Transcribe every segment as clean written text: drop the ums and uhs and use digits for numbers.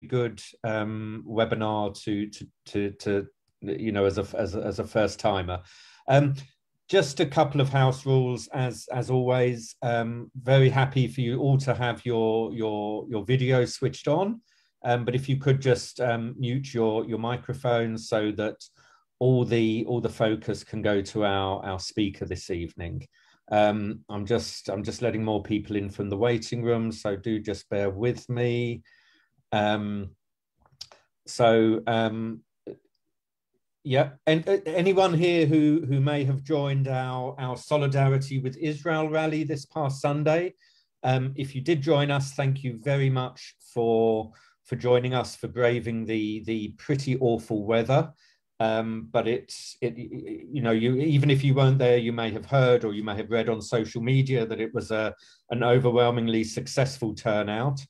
good webinar to you know, as a first timer. Just a couple of house rules, as always. Very happy for you all to have your video switched on, but if you could just mute your microphones so that all the focus can go to our speaker this evening. I'm just letting more people in from the waiting room, so do just bear with me. Yeah, and anyone here who may have joined our Solidarity with Israel rally this past Sunday, if you did join us, thank you very much for joining us, for braving the pretty awful weather. But you know, even if you weren't there, you may have heard or you may have read on social media that it was an overwhelmingly successful turnout.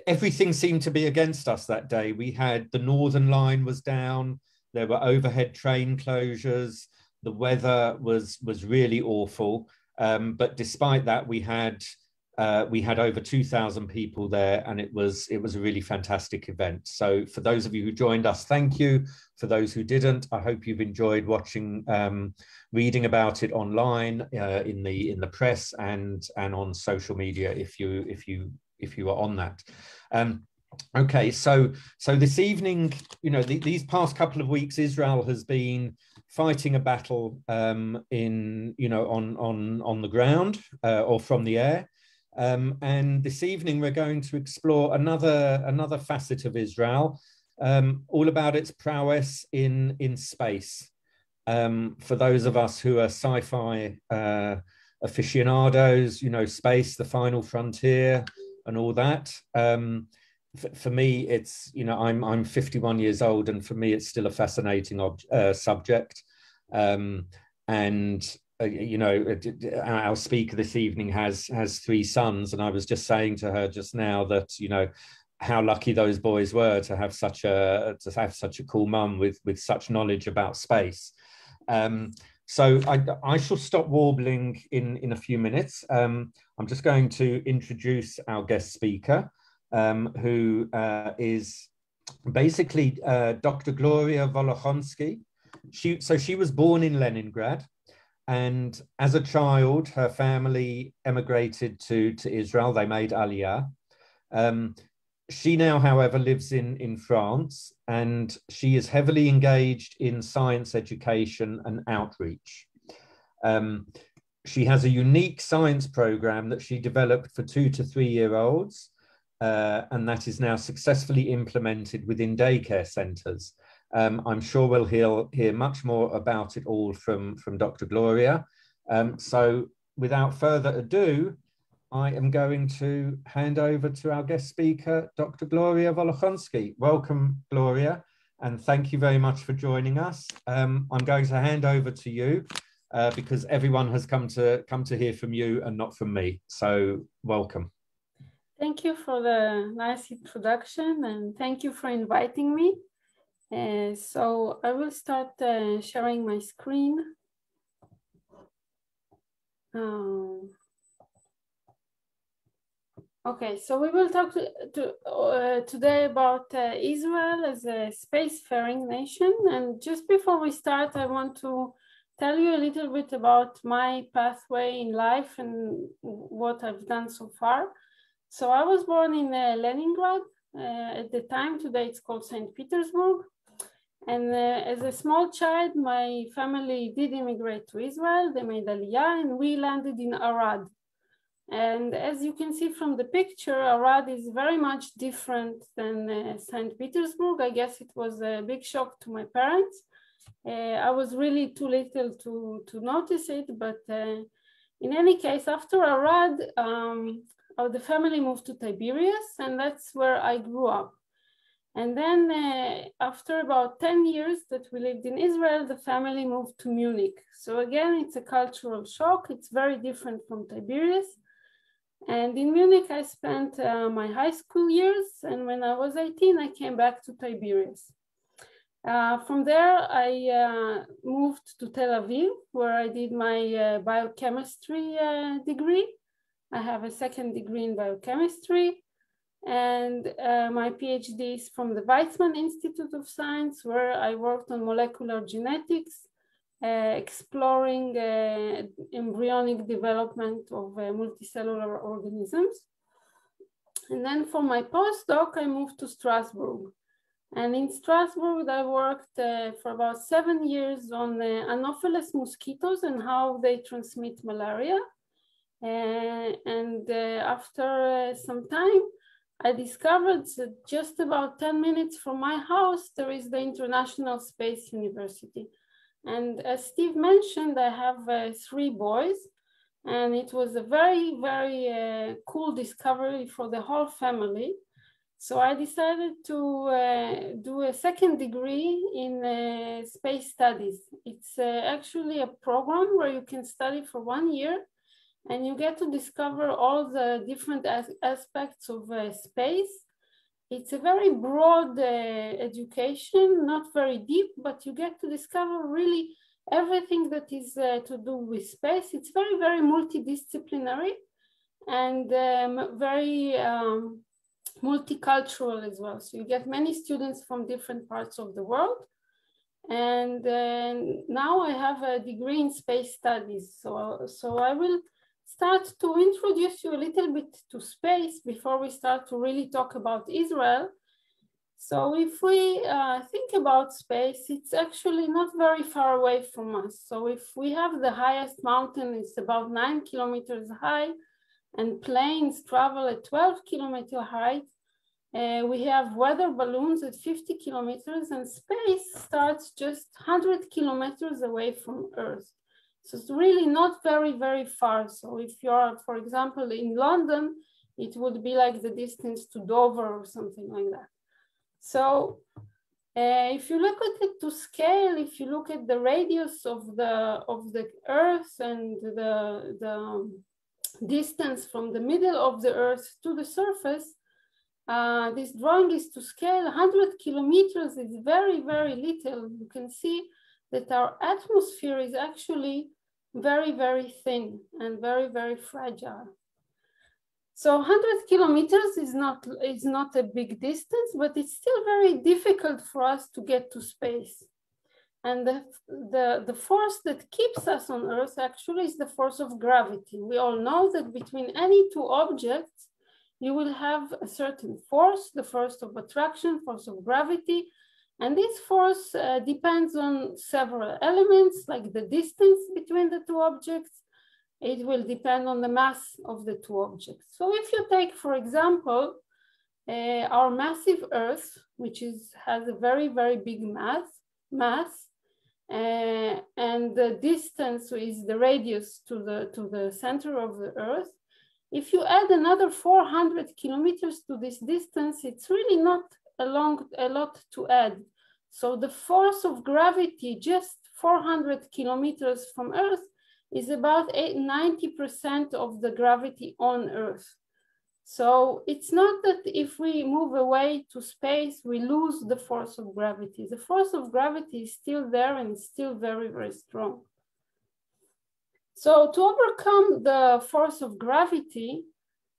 Everything seemed to be against us that day. We had the Northern Line was down, there were overhead train closures, the weather was really awful, but despite that we had over 2,000 people there, and it was a really fantastic event. So for those of you who joined us, thank you. For those who didn't, I hope you've enjoyed watching, reading about it online, in the press and on social media if you are on that. Okay, so this evening, you know, these past couple of weeks, Israel has been fighting a battle in, you know, on the ground or from the air. And this evening we're going to explore another facet of Israel, all about its prowess in space. For those of us who are sci-fi aficionados, you know, space, the final frontier, and all that. For me, it's, you know, I'm 51 years old, and for me, it's still a fascinating subject. You know, our speaker this evening has 3 sons, and I was just saying to her just now that, you know, how lucky those boys were to have such a cool mum with such knowledge about space. So I shall stop warbling in a few minutes. I'm just going to introduce our guest speaker, who is basically Dr. Gloria Volohonsky. She was born in Leningrad, and as a child, her family emigrated to Israel. They made Aliyah. She now, however, lives in France, and she is heavily engaged in science education and outreach. She has a unique science program that she developed for 2 to 3 year olds, and that is now successfully implemented within daycare centers. I'm sure we'll hear much more about it all from Dr. Gloria. So without further ado, I am going to hand over to our guest speaker, Dr. Gloria Volohonsky. Welcome, Gloria, and thank you very much for joining us. I'm going to hand over to you because everyone has come to hear from you and not from me. So welcome. Thank you for the nice introduction, and thank you for inviting me. So I will start sharing my screen. Okay, so we will talk today about Israel as a spacefaring nation. And just before we start, I want to tell you a little bit about my pathway in life and what I've done so far. So I was born in Leningrad. At the time, today it's called St. Petersburg. And as a small child, my family did immigrate to Israel. They made Aliyah, and we landed in Arad. And as you can see from the picture, Arad is very much different than St. Petersburg. I guess it was a big shock to my parents. I was really too little to notice it, but in any case, after Arad, the family moved to Tiberias, and that's where I grew up. And then after about 10 years that we lived in Israel, the family moved to Munich. So again, it's a cultural shock. It's very different from Tiberias. And in Munich, I spent my high school years. And when I was 18, I came back to Tiberias. From there, I moved to Tel Aviv, where I did my biochemistry degree. I have a second degree in biochemistry. And my PhD is from the Weizmann Institute of Science, where I worked on molecular genetics, exploring embryonic development of multicellular organisms. And then for my postdoc, I moved to Strasbourg. And in Strasbourg, I worked for about 7 years on Anopheles mosquitoes and how they transmit malaria. After some time, I discovered that just about 10 minutes from my house, there is the International Space University. And as Steve mentioned, I have 3 boys, and it was a very, very cool discovery for the whole family. So I decided to do a second degree in space studies. It's actually a program where you can study for 1 year, and you get to discover all the different aspects of space. It's a very broad education, not very deep, but you get to discover really everything that is to do with space. It's very, very multidisciplinary and very multicultural as well. So you get many students from different parts of the world. And now I have a degree in space studies. So I will start to introduce you a little bit to space before we start to really talk about Israel. So if we think about space, it's actually not very far away from us. So if we have the highest mountain, it's about 9 kilometers high, and planes travel at 12-kilometer height. We have weather balloons at 50 kilometers, and space starts just 100 kilometers away from Earth. So it's really not very, very far. So if you're, for example, in London, it would be like the distance to Dover or something like that. So if you look at it to scale, if you look at the radius of the Earth and the distance from the middle of the Earth to the surface, this drawing is to scale. 100 kilometers is very, very little. You can see that our atmosphere is actually very, very thin and very, very fragile. So 100 kilometers is not a big distance, but it's still very difficult for us to get to space. And the force that keeps us on Earth actually is the force of gravity. We all know that between any 2 objects, you will have a certain force, the force of attraction, force of gravity. And this force depends on several elements, like the distance between the 2 objects. It will depend on the mass of the 2 objects. So if you take, for example, our massive Earth, which has a very, very big mass, and the distance is the radius to the center of the Earth. If you add another 400 kilometers to this distance, it's really not a lot to add. So the force of gravity just 400 kilometers from Earth is about 90% of the gravity on Earth. So it's not that if we move away to space, we lose the force of gravity. The force of gravity is still there and still very, very strong. So to overcome the force of gravity,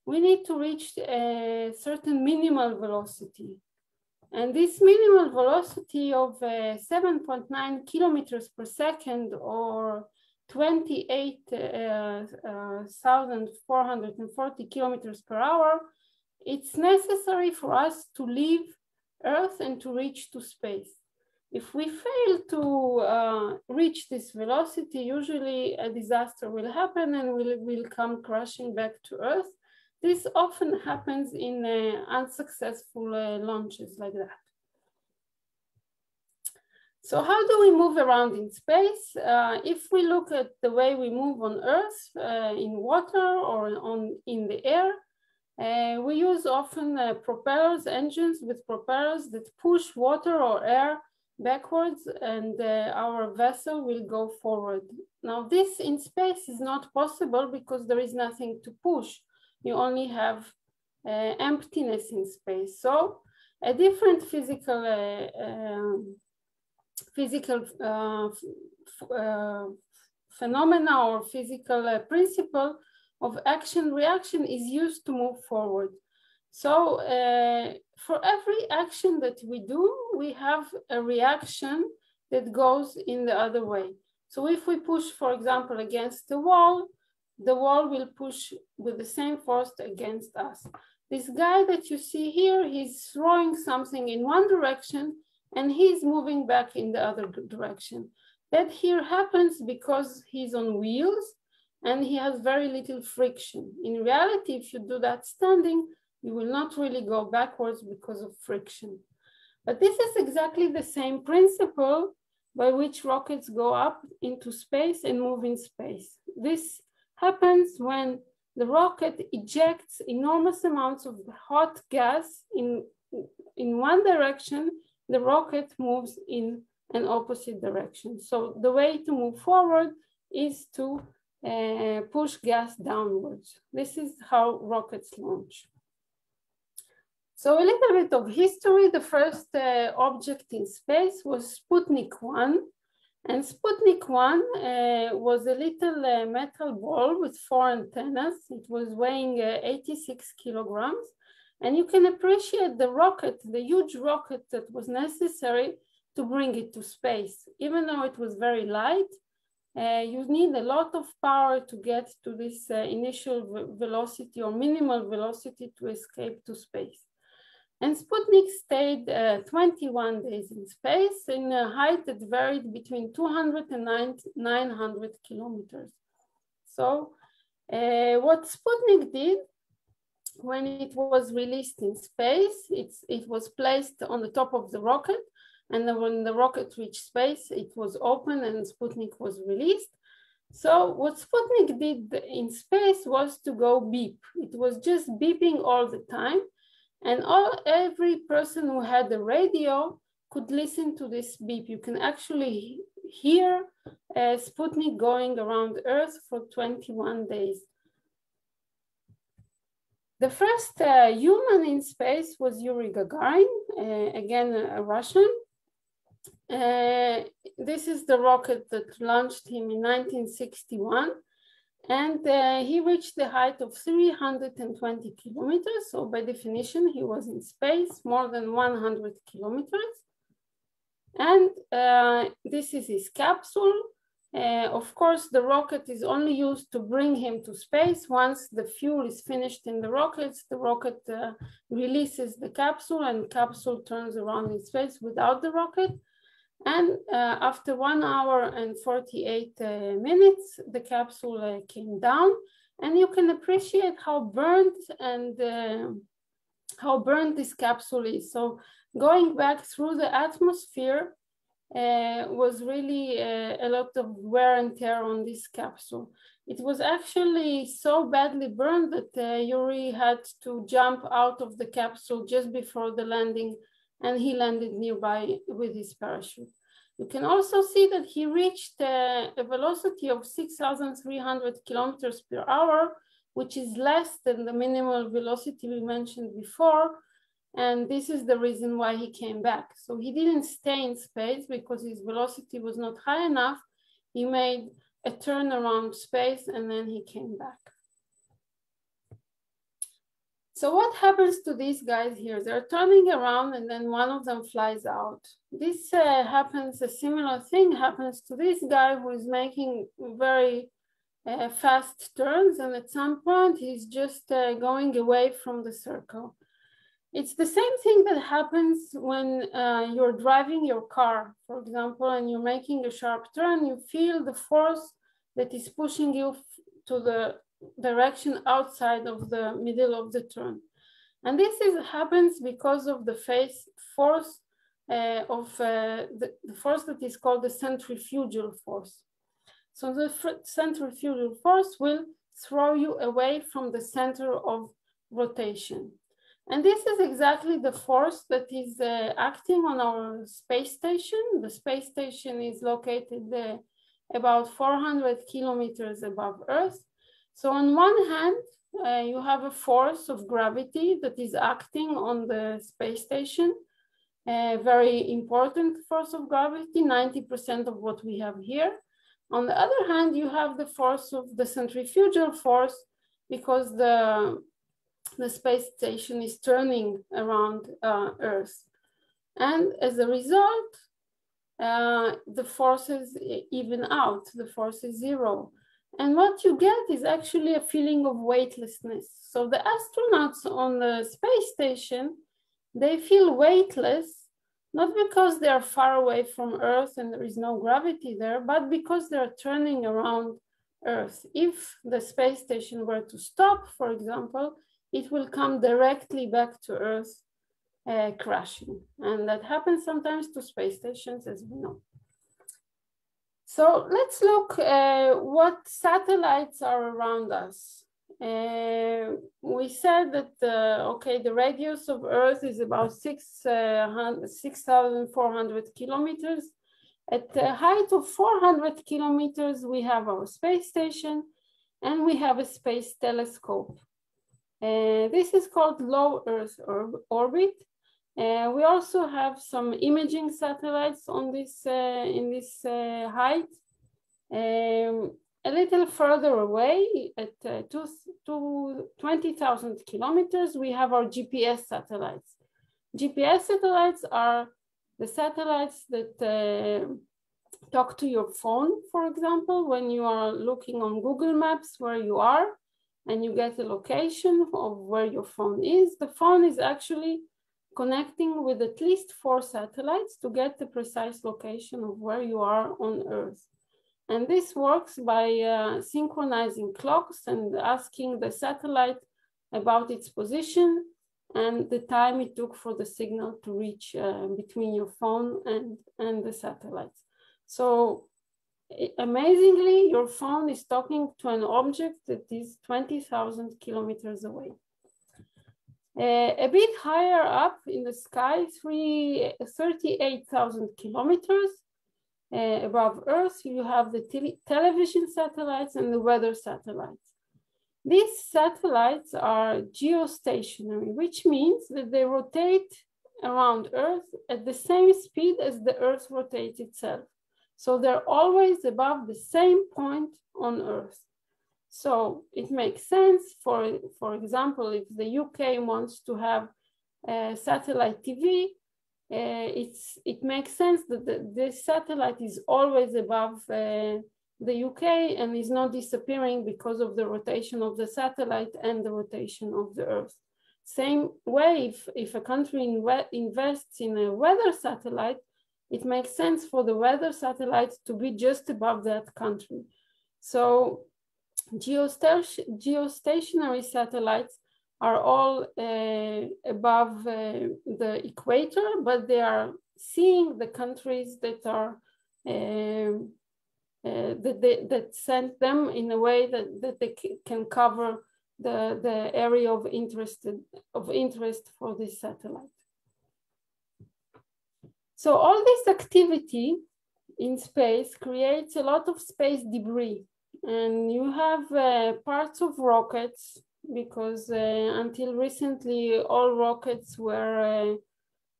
we need to reach a certain minimal velocity. And this minimal velocity of 7.9 kilometers per second, or 28,440 kilometers per hour, it's necessary for us to leave Earth and to reach to space. If we fail to reach this velocity, usually a disaster will happen and we'll come crashing back to Earth. This often happens in unsuccessful launches like that. So how do we move around in space? If we look at the way we move on Earth, in water or in the air, we use often propellers, engines with propellers that push water or air backwards, and our vessel will go forward. Now this in space is not possible because there is nothing to push. You only have emptiness in space. So a different physical phenomena or physical principle of action-reaction is used to move forward. So for every action that we do, we have a reaction that goes in the other way. So if we push, for example, against the wall will push with the same force against us. This guy that you see here, he's throwing something in one direction and he's moving back in the other direction. That here happens because he's on wheels and he has very little friction. In reality, if you do that standing, you will not really go backwards because of friction. But this is exactly the same principle by which rockets go up into space and move in space. This happens when the rocket ejects enormous amounts of hot gas in one direction, the rocket moves in an opposite direction. So the way to move forward is to push gas downwards. This is how rockets launch. So a little bit of history. The first object in space was Sputnik One. And Sputnik One was a little metal ball with 4 antennas. It was weighing 86 kilograms. And you can appreciate the rocket, the huge rocket that was necessary to bring it to space. Even though it was very light, you need a lot of power to get to this initial velocity or minimal velocity to escape to space. And Sputnik stayed 21 days in space in a height that varied between 200 and 900 kilometers. So what Sputnik did when it was released in space, it was placed on the top of the rocket. And then when the rocket reached space, it was open and Sputnik was released. So what Sputnik did in space was to go beep. It was just beeping all the time. And every person who had a radio could listen to this beep. You can actually hear Sputnik going around Earth for 21 days. The first human in space was Yuri Gagarin, again a Russian. This is the rocket that launched him in 1961. And he reached the height of 320 kilometers. So by definition, he was in space more than 100 kilometers. And this is his capsule. Of course, the rocket is only used to bring him to space. Once the fuel is finished in the rocket releases the capsule and the capsule turns around in space without the rocket. And after 1 hour and 48 minutes, the capsule came down, and you can appreciate how burnt this capsule is. So going back through the atmosphere was really a lot of wear and tear on this capsule. It was actually so badly burned that Yuri had to jump out of the capsule just before the landing, and he landed nearby with his parachute. You can also see that he reached a velocity of 6,300 kilometers per hour, which is less than the minimal velocity we mentioned before. And this is the reason why he came back. So he didn't stay in space because his velocity was not high enough. He made a turn around space and then he came back. So what happens to these guys here? They're turning around and then one of them flies out. This happens, a similar thing happens to this guy who is making very fast turns, and at some point he's just going away from the circle. It's the same thing that happens when you're driving your car, for example, and you're making a sharp turn. You feel the force that is pushing you to the direction outside of the middle of the turn. And this happens because of the force the force that is called the centrifugal force. So the centrifugal force will throw you away from the center of rotation. And this is exactly the force that is acting on our space station. The space station is located about 400 kilometers above Earth. So on one hand, you have a force of gravity that is acting on the space station, a very important force of gravity, 90% of what we have here. On the other hand, you have the force of the centrifugal force, because the the space station is turning around Earth. And as a result, the forces even out, the force is zero. And what you get is actually a feeling of weightlessness. So the astronauts on the space station, they feel weightless, not because they are far away from Earth and there is no gravity there, but because they're turning around Earth. If the space station were to stop, for example, it will come directly back to Earth, crashing. And that happens sometimes to space stations, as we know. So let's look what satellites are around us. We said that, okay, the radius of Earth is about 6,400 kilometers. At the height of 400 kilometers, we have our space station and we have a space telescope. This is called low Earth orbit. We also have some imaging satellites on this in this height. A little further away, at 20,000 kilometers, we have our GPS satellites. GPS satellites are the satellites that talk to your phone, for example, when you are looking on Google Maps where you are, and you get a location of where your phone is. The phone is actually connecting with at least 4 satellites to get the precise location of where you are on Earth. And this works by synchronizing clocks and asking the satellite about its position and the time it took for the signal to reach between your phone and the satellite. So amazingly, your phone is talking to an object that is 20,000 kilometers away. A bit higher up in the sky, 38,000 kilometers above Earth, you have the television satellites and the weather satellites. These satellites are geostationary, which means that they rotate around Earth at the same speed as the Earth rotates itself. So they're always above the same point on Earth. So it makes sense, for example, if the UK wants to have satellite TV, it makes sense that this satellite is always above the UK and is not disappearing because of the rotation of the satellite and the rotation of the Earth. Same way, if a country invests in a weather satellite, it makes sense for the weather satellite to be just above that country. So geostationary satellites are all above the equator, but they are seeing the countries that are that send them in a way that they can cover the area of interest for this satellite. So all this activity in space creates a lot of space debris, and you have parts of rockets, because until recently all rockets were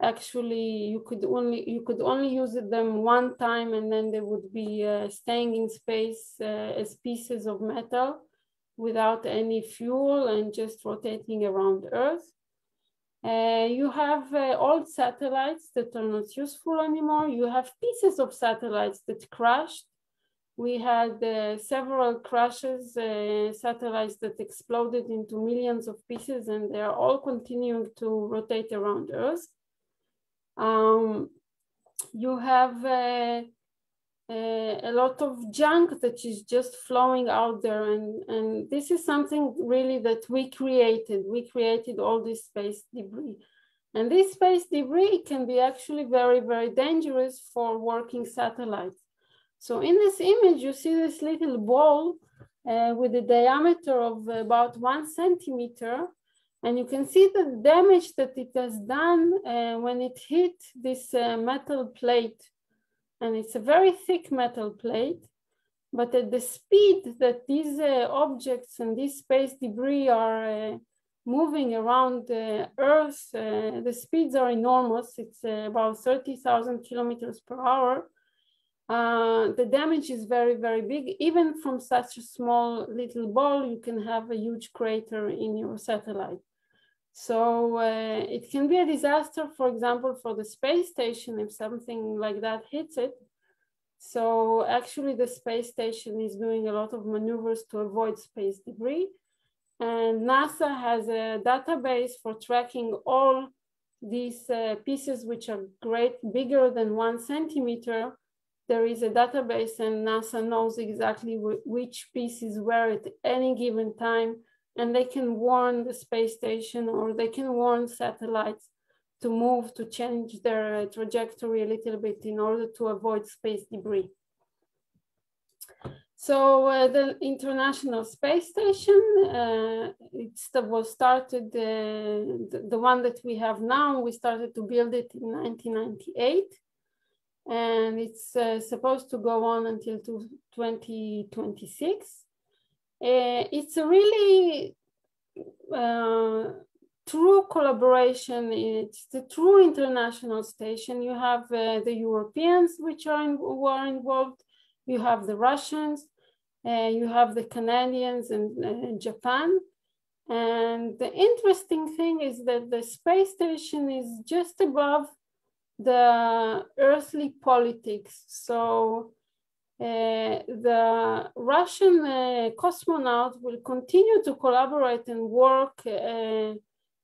actually you could only use them one time, and then they would be staying in space as pieces of metal without any fuel and just rotating around Earth. You have old satellites that are not useful anymore. You have pieces of satellites that crashed. We had several crashes, satellites that exploded into millions of pieces, and they are all continuing to rotate around Earth. You have a lot of junk that is just flowing out there, and this is something really that we created. We created all this space debris. And this space debris can be actually very, very dangerous for working satellites. So in this image, you see this little ball with a diameter of about 1 centimeter. And you can see the damage that it has done when it hit this metal plate. And it's a very thick metal plate. But at the speed that these objects and this space debris are moving around Earth, the speeds are enormous. It's about 30,000 kilometers per hour. The damage is very, very big. Even from such a small little ball, you can have a huge crater in your satellite. So it can be a disaster, for example, for the space station if something like that hits it. So actually the space station is doing a lot of maneuvers to avoid space debris. And NASA has a database for tracking all these pieces which are bigger than 1 centimeter. There is a database and NASA knows exactly which piece is where at any given time. And they can warn the space station or they can warn satellites to move, to change their trajectory a little bit in order to avoid space debris. So the International Space Station, it was started, the one that we have now, we started to build it in 1998. And it's supposed to go on until 2026. It's a really true collaboration. It's the true international station. You have the Europeans who are involved. You have the Russians. You have the Canadians and Japan. And the interesting thing is that the space station is just above the earthly politics. So the Russian cosmonaut will continue to collaborate and work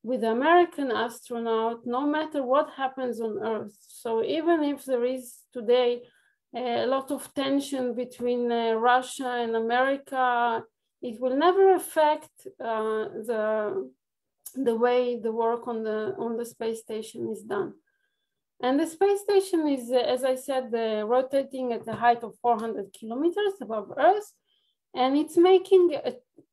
with the American astronaut, no matter what happens on Earth. So even if there is today a lot of tension between Russia and America, it will never affect the way the work on the space station is done. And the space station is, as I said, rotating at a height of 400 kilometers above Earth. And it's making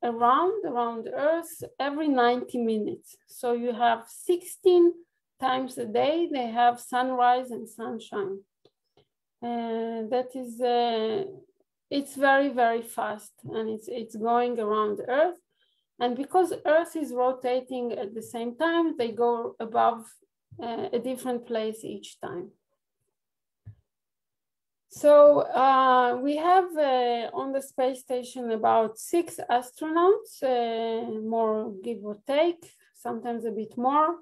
a round around Earth every 90 minutes. So you have 16 times a day, they have sunrise and sunshine. That is, it's very, very fast and it's going around Earth. And because Earth is rotating at the same time, they go above a different place each time. So we have on the space station about 6 astronauts, more give or take, sometimes a bit more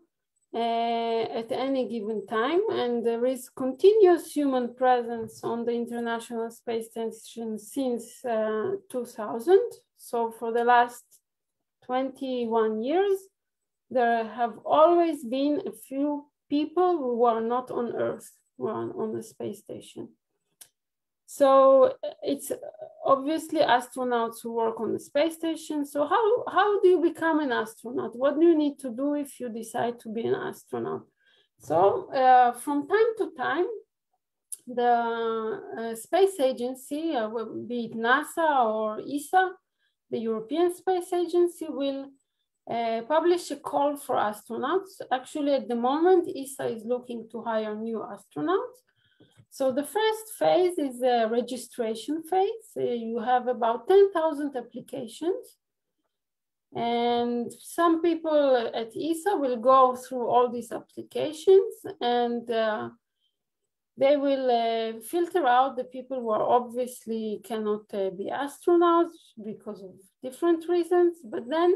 at any given time. And there is continuous human presence on the International Space Station since 2000. So for the last 21 years, there have always been a few people who are not on Earth, who are on the space station. So it's obviously astronauts who work on the space station. So how do you become an astronaut? What do you need to do if you decide to be an astronaut? So from time to time, the space agency, be it NASA or ESA, the European Space Agency, will publish a call for astronauts. Actually, at the moment, ESA is looking to hire new astronauts. So the first phase is a registration phase. You have about 10,000 applications. And some people at ESA will go through all these applications and they will filter out the people who are obviously cannot be astronauts because of different reasons. But then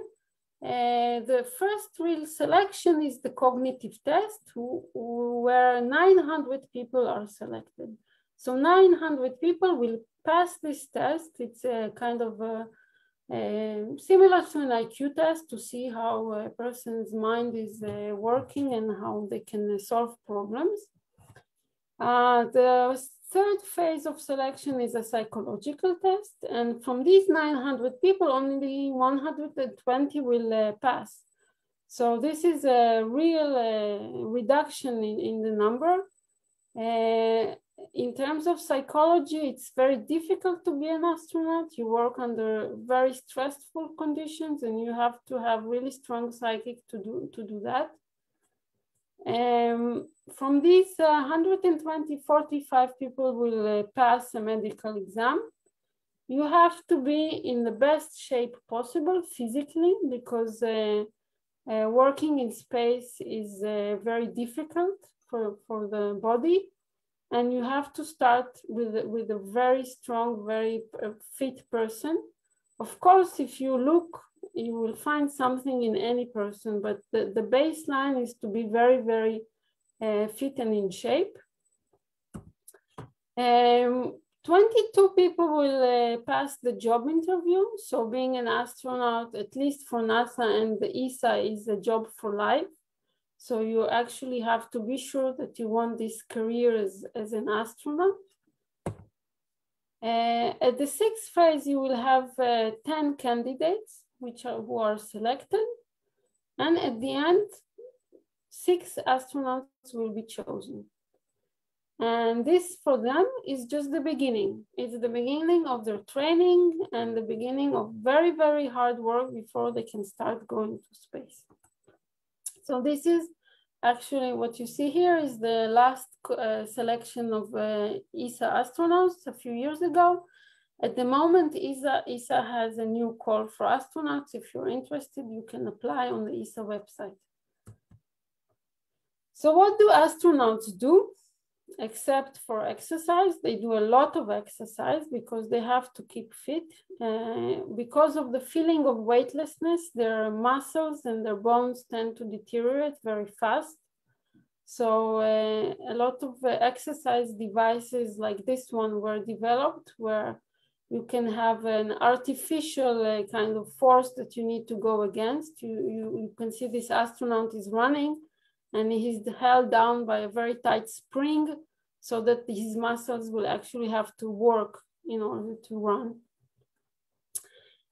the first real selection is the cognitive test, where 900 people are selected. So 900 people will pass this test. It's a kind of similar to an IQ test to see how a person's mind is working and how they can solve problems. The third phase of selection is a psychological test. And from these 900 people, only 120 will pass. So this is a real reduction in the number. In terms of psychology, it's very difficult to be an astronaut. You work under very stressful conditions and you have to have really strong psychic to do that. From these 120, 45 people will pass a medical exam. You have to be in the best shape possible physically because working in space is very difficult for the body. And you have to start with a very strong, very fit person. Of course, if you look you will find something in any person, but the baseline is to be very, very fit and in shape. 22 people will pass the job interview. So being an astronaut, at least for NASA and the ESA, is a job for life. So you actually have to be sure that you want this career as an astronaut. At the sixth phase, you will have 10 candidates who are selected. And at the end, 6 astronauts will be chosen. And this for them is just the beginning. It's the beginning of their training and the beginning of very, very hard work before they can start going to space. So this is actually what you see here is the last selection of ESA astronauts a few years ago. At the moment, ESA has a new call for astronauts. If you're interested, you can apply on the ESA website. So what do astronauts do? Except for exercise, they do a lot of exercise because they have to keep fit. Because of the feeling of weightlessness, their muscles and their bones tend to deteriorate very fast. So a lot of exercise devices like this one were developed where you can have an artificial kind of force that you need to go against. You can see this astronaut is running and he's held down by a very tight spring so that his muscles will actually have to work in order to run.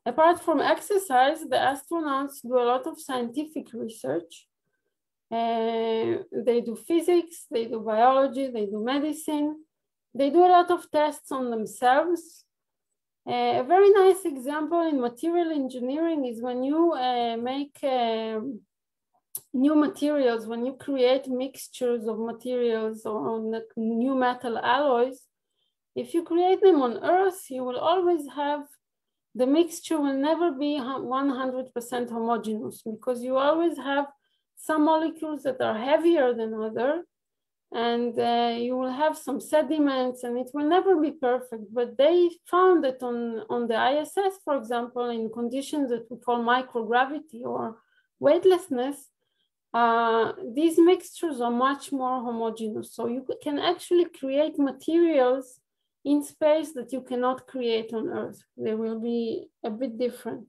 Apart from exercise, the astronauts do a lot of scientific research. They do physics, they do biology, they do medicine. They do a lot of tests on themselves. A very nice example in material engineering is when you make new materials, when you create mixtures of materials or new metal alloys, if you create them on Earth, you will always have, the mixture will never be 100% homogeneous because you always have some molecules that are heavier than others, and you will have some sediments and it will never be perfect. But they found that on the ISS, for example, in conditions that we call microgravity or weightlessness, these mixtures are much more homogeneous. So you can actually create materials in space that you cannot create on Earth. They will be a bit different.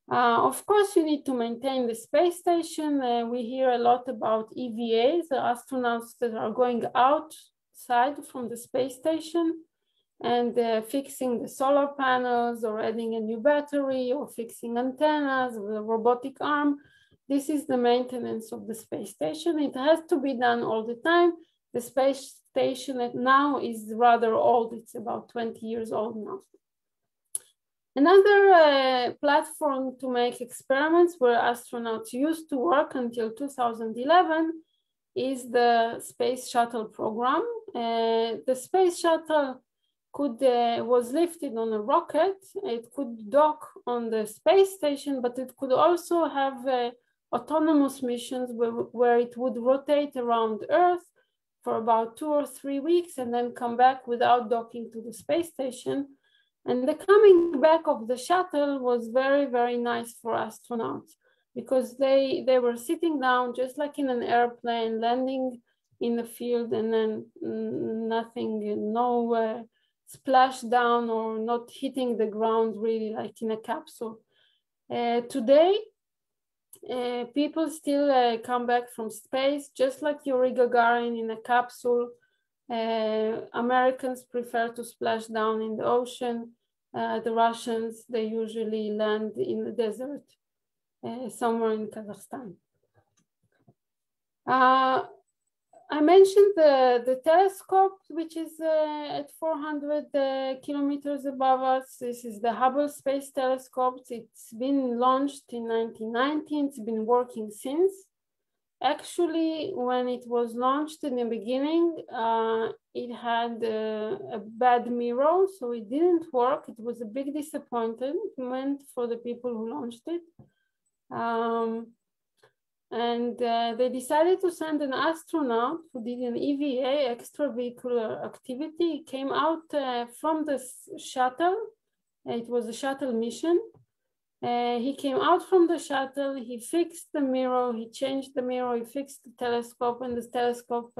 Of course, you need to maintain the space station. We hear a lot about EVAs, the astronauts that are going outside from the space station and fixing the solar panels or adding a new battery or fixing antennas with a robotic arm. This is the maintenance of the space station. It has to be done all the time. The space station now is rather old. It's about 20 years old now. Another platform to make experiments where astronauts used to work until 2011 is the Space Shuttle program. The Space Shuttle was lifted on a rocket. It could dock on the space station, but it could also have autonomous missions where it would rotate around Earth for about 2 or 3 weeks and then come back without docking to the space station. And the coming back of the shuttle was very, very nice for astronauts because they were sitting down just like in an airplane, landing in the field and then nothing, no splash down or not hitting the ground really like in a capsule. Today, people still come back from space just like Yuri Gagarin in a capsule. Americans prefer to splash down in the ocean. The Russians, they usually land in the desert, somewhere in Kazakhstan. I mentioned the telescope, which is at 400 kilometers above us. This is the Hubble Space Telescope. It's been launched in 1990. It's been working since. Actually, when it was launched in the beginning, it had a bad mirror, so it didn't work. It was a big disappointment for the people who launched it. And they decided to send an astronaut who did an EVA, extravehicular activity. He came out from the shuttle. It was a shuttle mission. He came out from the shuttle, he fixed the mirror, he changed the mirror, he fixed the telescope, and the telescope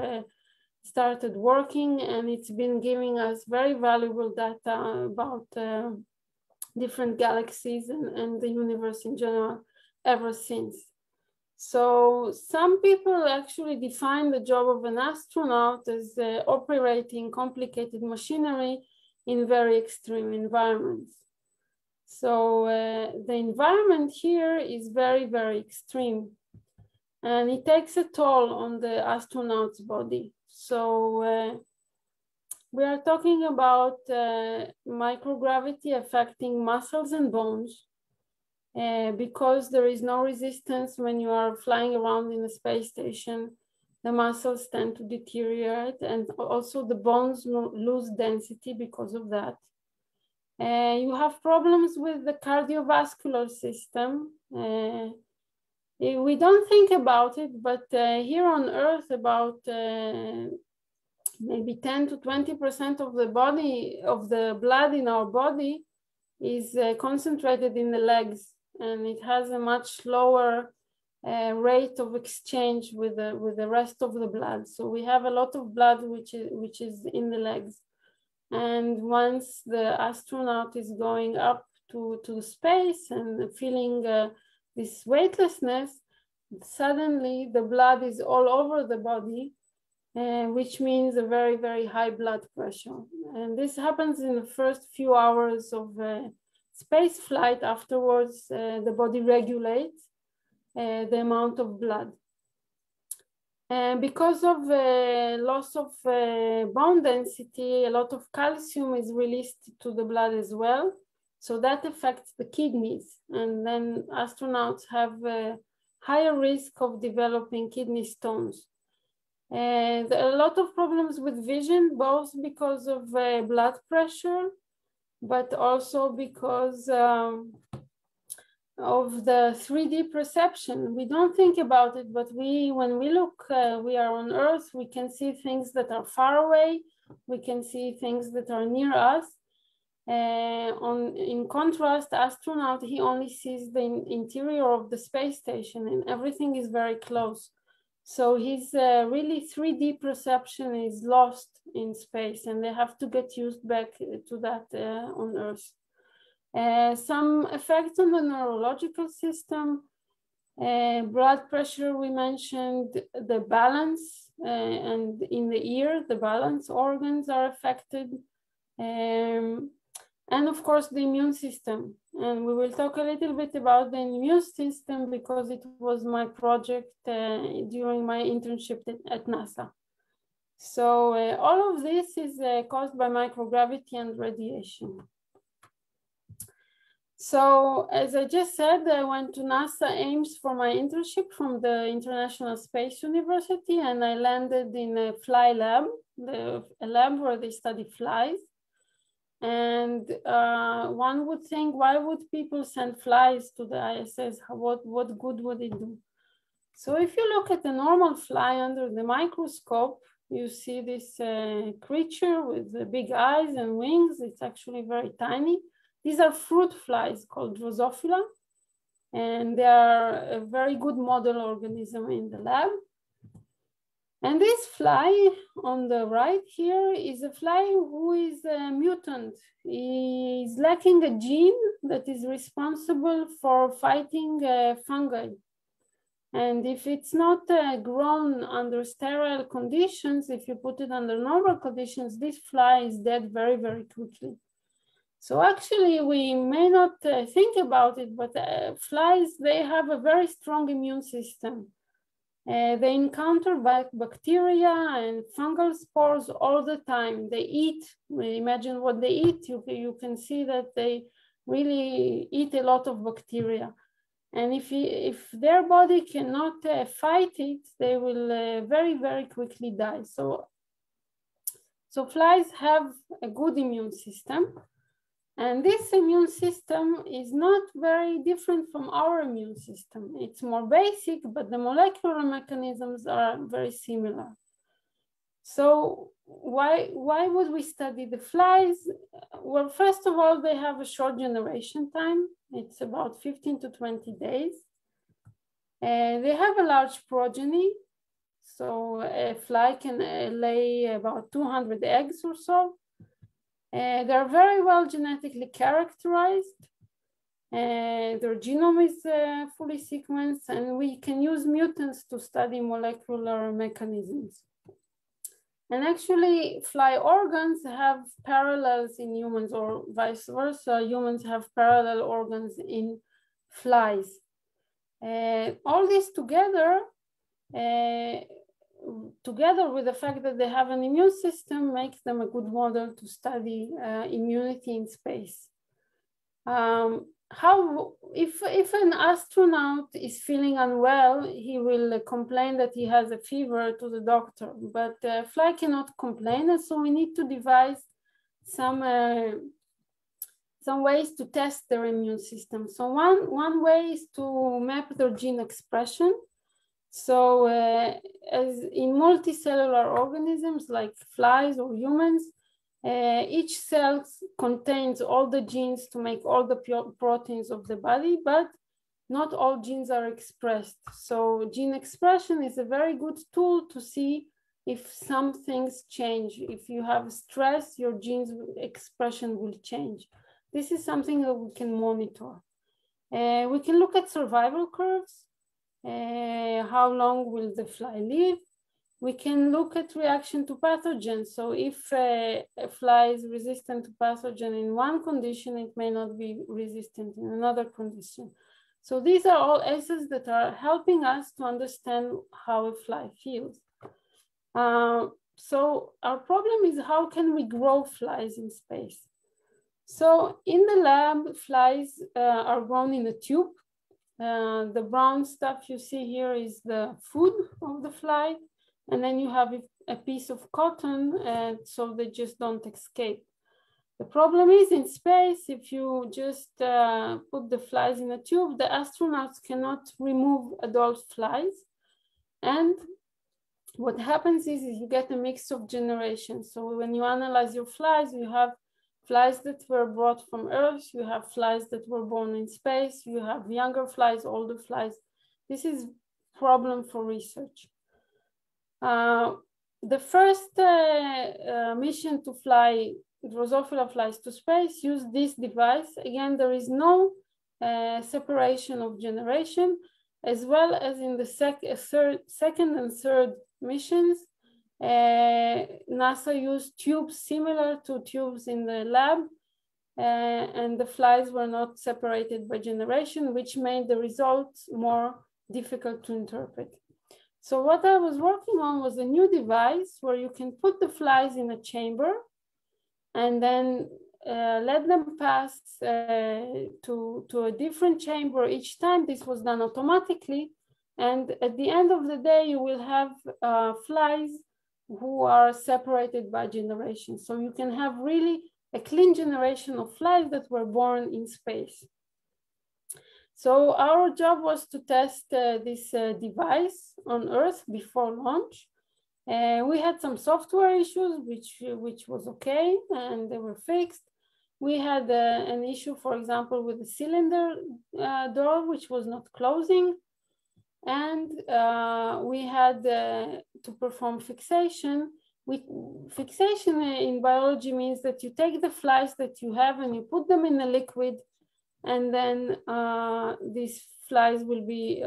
started working, and it's been giving us very valuable data about different galaxies and the universe in general ever since. So some people actually define the job of an astronaut as operating complicated machinery in very extreme environments. So the environment here is very, very extreme, and it takes a toll on the astronaut's body. So we are talking about microgravity affecting muscles and bones because there is no resistance when you are flying around in a space station. The muscles tend to deteriorate, and also the bones lose density because of that. You have problems with the cardiovascular system. We don't think about it, but here on Earth, about maybe 10 to 20% of the blood in our body is concentrated in the legs, and it has a much lower rate of exchange with the rest of the blood. So we have a lot of blood which is in the legs. And once the astronaut is going up to space and feeling this weightlessness, suddenly the blood is all over the body, which means a very, very high blood pressure. And this happens in the first few hours of space flight. Afterwards, the body regulates the amount of blood. And because of loss of bone density, a lot of calcium is released to the blood as well. So that affects the kidneys. And then astronauts have a higher risk of developing kidney stones. And a lot of problems with vision, both because of blood pressure, but also because of the 3D perception. We don't think about it, but when we look, we are on Earth, we can see things that are far away, we can see things that are near us. In contrast, astronaut, he only sees the interior of the space station, and everything is very close. So his really 3D perception is lost in space, and they have to get used back to that on Earth. Some effects on the neurological system, blood pressure, we mentioned, the balance, and in the ear, the balance organs are affected. And of course, the immune system. And we will talk a little bit about the immune system because it was my project during my internship at NASA. So all of this is caused by microgravity and radiation. So as I just said, I went to NASA Ames for my internship from the International Space University, and I landed in a fly lab, a lab where they study flies. And one would think, why would people send flies to the ISS? What good would it do? So if you look at a normal fly under the microscope, you see this creature with the big eyes and wings. It's actually very tiny. These are fruit flies called Drosophila, and they are a very good model organism in the lab. And this fly on the right here is a fly who is a mutant. He is lacking a gene that is responsible for fighting fungi. And if it's not grown under sterile conditions, if you put it under normal conditions, this fly is dead very, very quickly. So actually, we may not think about it, but flies, they have a very strong immune system. They encounter bacteria and fungal spores all the time. They eat, imagine what they eat. You can see that they really eat a lot of bacteria. And if their body cannot fight it, they will very, very quickly die. So flies have a good immune system. And this immune system is not very different from our immune system. It's more basic, but the molecular mechanisms are very similar. So why would we study the flies? Well, first of all, they have a short generation time. It's about 15 to 20 days. They have a large progeny. So a fly can lay about 200 eggs or so. They're very well genetically characterized. Their genome is fully sequenced, and we can use mutants to study molecular mechanisms. And actually, fly organs have parallels in humans, or vice versa. Humans have parallel organs in flies. All this together with the fact that they have an immune system, makes them a good model to study immunity in space. If an astronaut is feeling unwell, he will complain that he has a fever to the doctor, but fly cannot complain, and so we need to devise some ways to test their immune system. So one way is to map their gene expression. So as in multicellular organisms like flies or humans, each cell contains all the genes to make all the proteins of the body, but not all genes are expressed. So gene expression is a very good tool to see if some things change. If you have stress, your genes expression will change. This is something that we can monitor. We can look at survival curves. How long will the fly live? We can look at reaction to pathogens. So if a fly is resistant to pathogen in one condition, it may not be resistant in another condition. So these are all assays that are helping us to understand how a fly feels. So our problem is, how can we grow flies in space? So in the lab, flies are grown in a tube. The brown stuff you see here is the food of the fly. And then you have a piece of cotton, so they just don't escape. The problem is, in space, if you just put the flies in a tube, the astronauts cannot remove adult flies. And what happens is you get a mix of generations. So when you analyze your flies, you have flies that were brought from Earth, you have flies that were born in space, you have younger flies, older flies. This is a problem for research. The first mission to fly Drosophila flies to space used this device. Again, there is no separation of generation, as well as in the second and third missions. NASA used tubes similar to tubes in the lab, and the flies were not separated by generation, which made the results more difficult to interpret. So what I was working on was a new device where you can put the flies in a chamber and then let them pass to a different chamber each time. This was done automatically. And at the end of the day, you will have flies who are separated by generation. So you can have really a clean generation of flies that were born in space. So our job was to test this device on Earth before launch. We had some software issues, which was okay, and they were fixed. We had an issue, for example, with the cylinder door, which was not closing. And we had to perform fixation. Fixation in biology means that you take the flies that you have and you put them in a liquid, and then these flies will be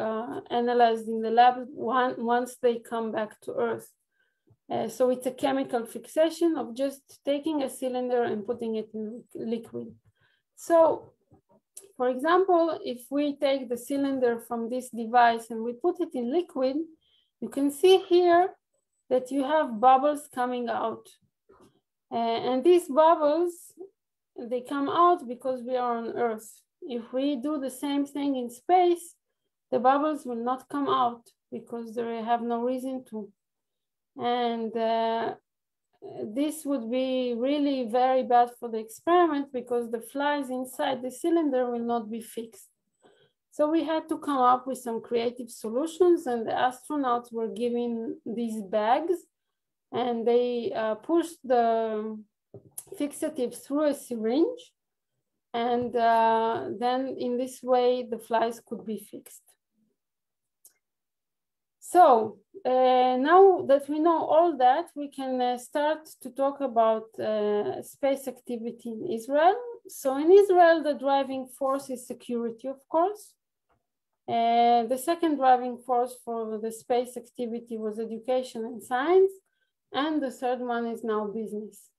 analyzed in the lab once they come back to Earth. So it's a chemical fixation of just taking a cylinder and putting it in liquid. So, for example, if we take the cylinder from this device and we put it in liquid, you can see here that you have bubbles coming out. And these bubbles, they come out because we are on Earth. If we do the same thing in space, the bubbles will not come out because they have no reason to. And this would be really very bad for the experiment because the flies inside the cylinder will not be fixed. So we had to come up with some creative solutions, and the astronauts were given these bags and they pushed the fixative through a syringe, and then in this way the flies could be fixed. So now that we know all that, we can start to talk about space activity in Israel. So in Israel, the driving force is security, of course. The second driving force for the space activity was education and science. And the third one is now business.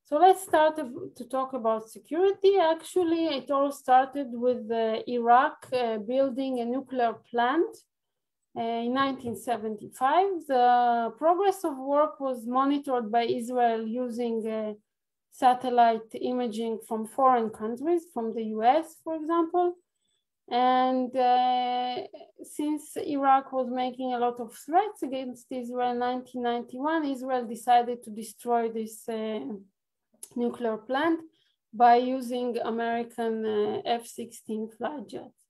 So let's start to talk about security. Actually, it all started with Iraq building a nuclear plant in 1975. The progress of work was monitored by Israel using satellite imaging from foreign countries, from the US, for example. And since Iraq was making a lot of threats against Israel in 1991, Israel decided to destroy this nuclear plant by using American F-16 flight jets.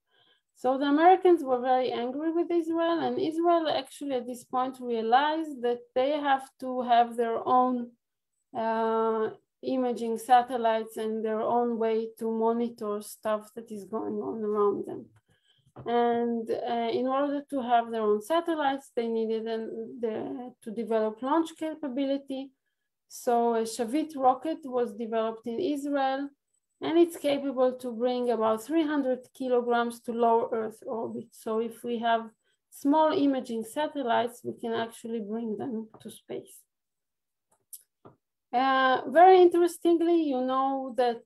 So the Americans were very angry with Israel, and Israel actually at this point realized that they have to have their own imaging satellites and their own way to monitor stuff that is going on around them. And in order to have their own satellites, they needed to develop launch capability. So a Shavit rocket was developed in Israel, and it's capable to bring about 300 kilograms to low Earth orbit. So if we have small imaging satellites, we can actually bring them to space. Very interestingly, you know that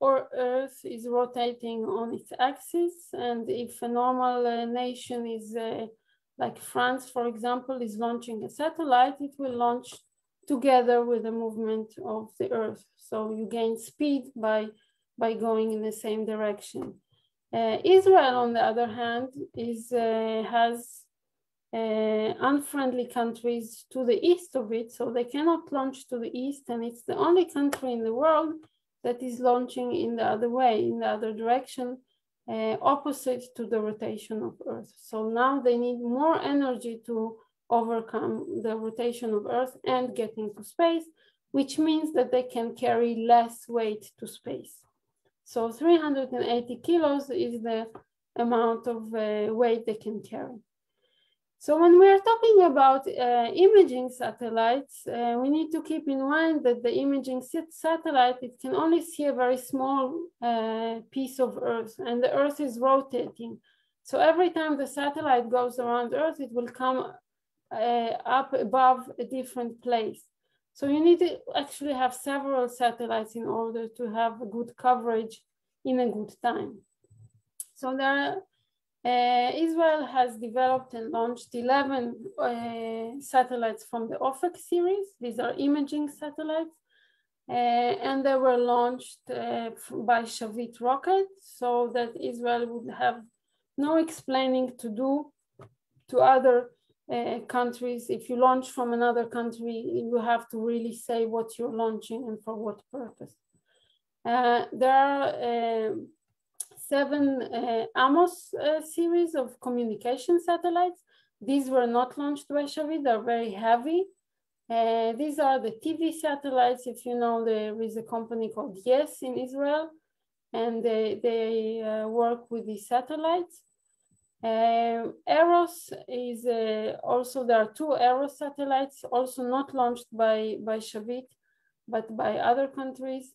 our Earth is rotating on its axis, and if a normal nation is like France, for example, is launching a satellite, it will launch together with the movement of the Earth. So you gain speed by going in the same direction. Israel, on the other hand, has unfriendly countries to the east of it, so they cannot launch to the east, and it's the only country in the world that is launching in the other way, in the other direction, opposite to the rotation of Earth. So now they need more energy to overcome the rotation of Earth and get into space, which means that they can carry less weight to space. So 380 kilos is the amount of weight they can carry. So when we're talking about imaging satellites, we need to keep in mind that the imaging satellite, it can only see a very small piece of Earth, and the Earth is rotating. So every time the satellite goes around Earth, it will come up above a different place. So you need to actually have several satellites in order to have a good coverage in a good time. So Israel has developed and launched 11 satellites from the OFEC series. These are imaging satellites, and they were launched by Shavit rocket, so that Israel would have no explaining to do to other countries. If you launch from another country, you have to really say what you're launching and for what purpose. There are 7 Amos series of communication satellites. These were not launched by Shavit, they're very heavy. These are the TV satellites. If you know, there is a company called Yes in Israel, and they work with these satellites. Eros is also, there are 2 Eros satellites, also not launched by Shavit, but by other countries.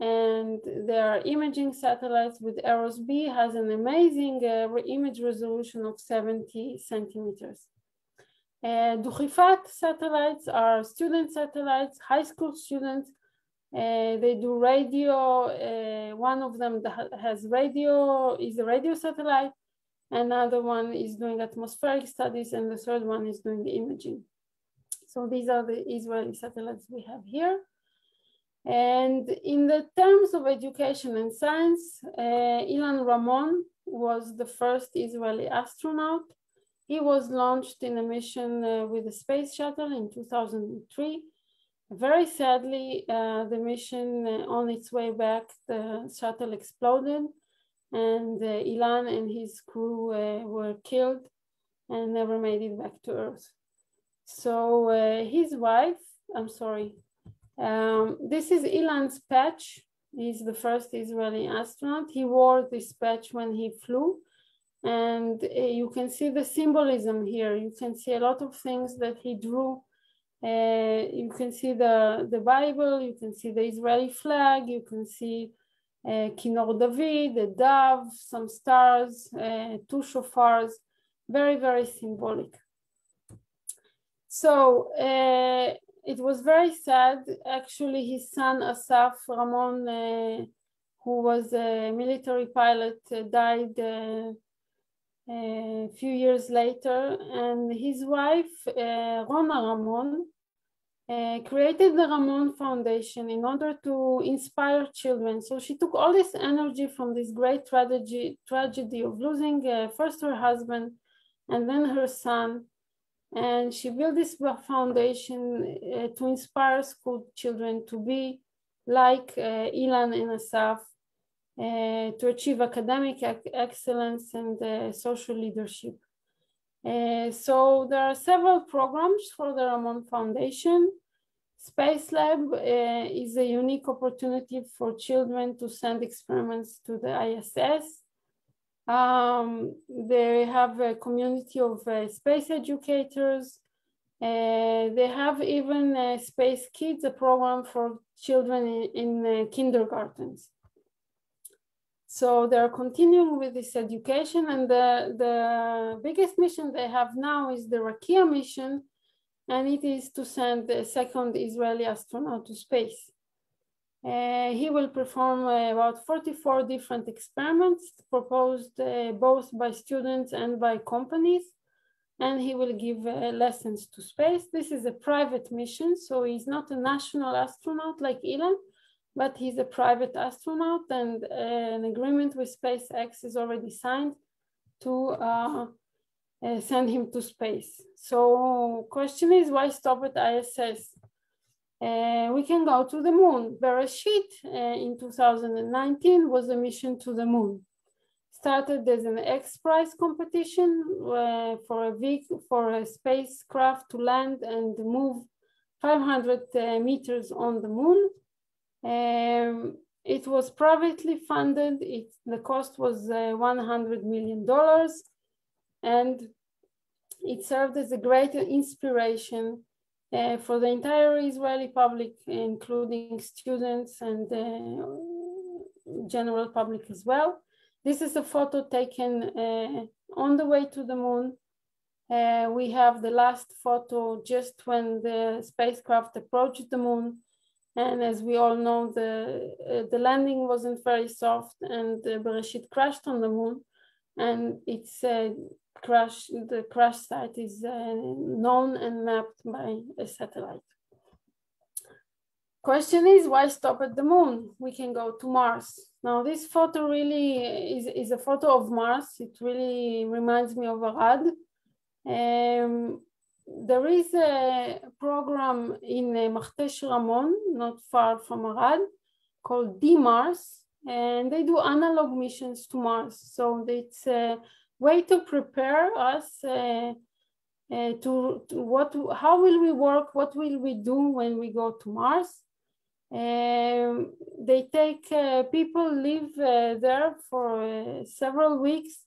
And there are imaging satellites with Eros B, has an amazing image resolution of 70 centimeters. Duchifat satellites are student satellites, high school students. They do radio. One of them has radio, is a radio satellite. Another one is doing atmospheric studies, and the third one is doing the imaging. So these are the Israeli satellites we have here. And in the terms of education and science, Ilan Ramon was the first Israeli astronaut. He was launched in a mission with a space shuttle in 2003. Very sadly, the mission on its way back, the shuttle exploded, and Ilan and his crew were killed and never made it back to Earth. So his wife, I'm sorry, this is Ilan's patch. He's the first Israeli astronaut. He wore this patch when he flew. And you can see the symbolism here. You can see a lot of things that he drew. You can see the Bible, you can see the Israeli flag, you can see Kinor David, a dove, some stars, two shofars, very, very symbolic. So it was very sad. Actually, his son Asaf Ramon, who was a military pilot, died a few years later, and his wife, Rona Ramon, created the Ramon Foundation in order to inspire children. So she took all this energy from this great tragedy of losing first her husband and then her son, and she built this foundation to inspire school children to be like Ilan and Asaf, to achieve academic excellence and social leadership. So there are several programs for the Ramon Foundation. Space Lab is a unique opportunity for children to send experiments to the ISS. They have a community of space educators. They have even Space Kids, a program for children in kindergartens. So they're continuing with this education, and the biggest mission they have now is the Rakia Mission, and it is to send the second Israeli astronaut to space. He will perform about 44 different experiments proposed both by students and by companies, and he will give lessons to space. This is a private mission, so he's not a national astronaut like Ilan, but he's a private astronaut, and an agreement with SpaceX is already signed to send him to space. So question is, why stop at ISS? We can go to the moon. Berashit in 2019 was a mission to the moon. Started as an X Prize competition for a spacecraft to land and move 500 meters on the moon. It was privately funded. The cost was $100 million, and it served as a great inspiration for the entire Israeli public, including students and general public as well. This is a photo taken on the way to the moon. We have the last photo just when the spacecraft approached the moon. And as we all know, the landing wasn't very soft, and Berashit crashed on the moon, and the crash site is known and mapped by a satellite. Question is, why stop at the moon? We can go to Mars. Now, this photo really is a photo of Mars. It really reminds me of Arad. There is a program in Machtesh Ramon, not far from Arad, called D-Mars, and they do analog missions to Mars. So it's a way to prepare us how will we work, what will we do when we go to Mars. They take people live there for several weeks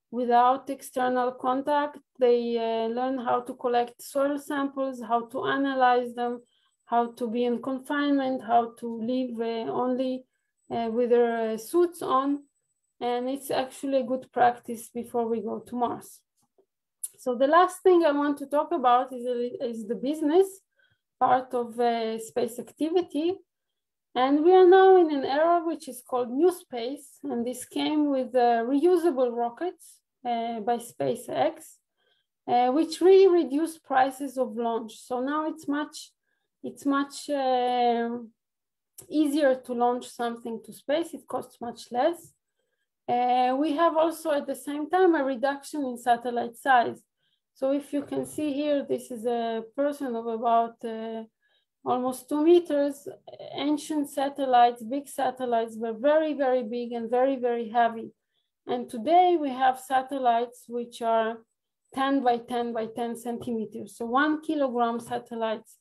without external contact. They learn how to collect soil samples, how to analyze them, how to be in confinement, how to live only with their suits on. And it's actually a good practice before we go to Mars. So the last thing I want to talk about is the business part of space activity. And we are now in an era which is called New Space, and this came with reusable rockets by SpaceX, which really reduced prices of launch. So now it's much easier to launch something to space. It costs much less. We have also at the same time a reduction in satellite size. So if you can see here, this is a person of about almost 2 meters. Ancient satellites, big satellites, were very, very big and very, very heavy. And today we have satellites which are 10 by 10 by 10 centimeters, so 1 kilogram satellites,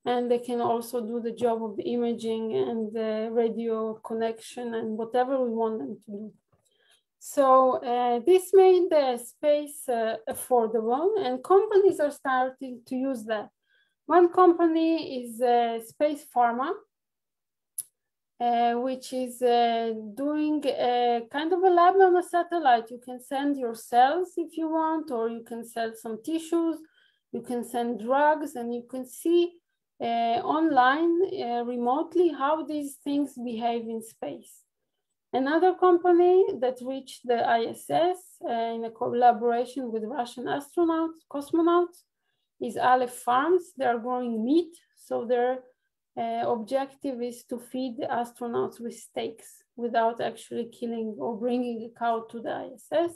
and they can also do the job of the imaging and the radio connection and whatever we want them to do. So this made the space affordable, and companies are starting to use that. One company is Spacefarma, which is doing a kind of a lab on a satellite. You can send your cells if you want, or you can sell some tissues, you can send drugs, and you can see online remotely how these things behave in space. Another company that reached the ISS in a collaboration with Russian astronauts, cosmonauts, is Alif Farms. They are growing meat, so their objective is to feed the astronauts with steaks without actually killing or bringing a cow to the ISS.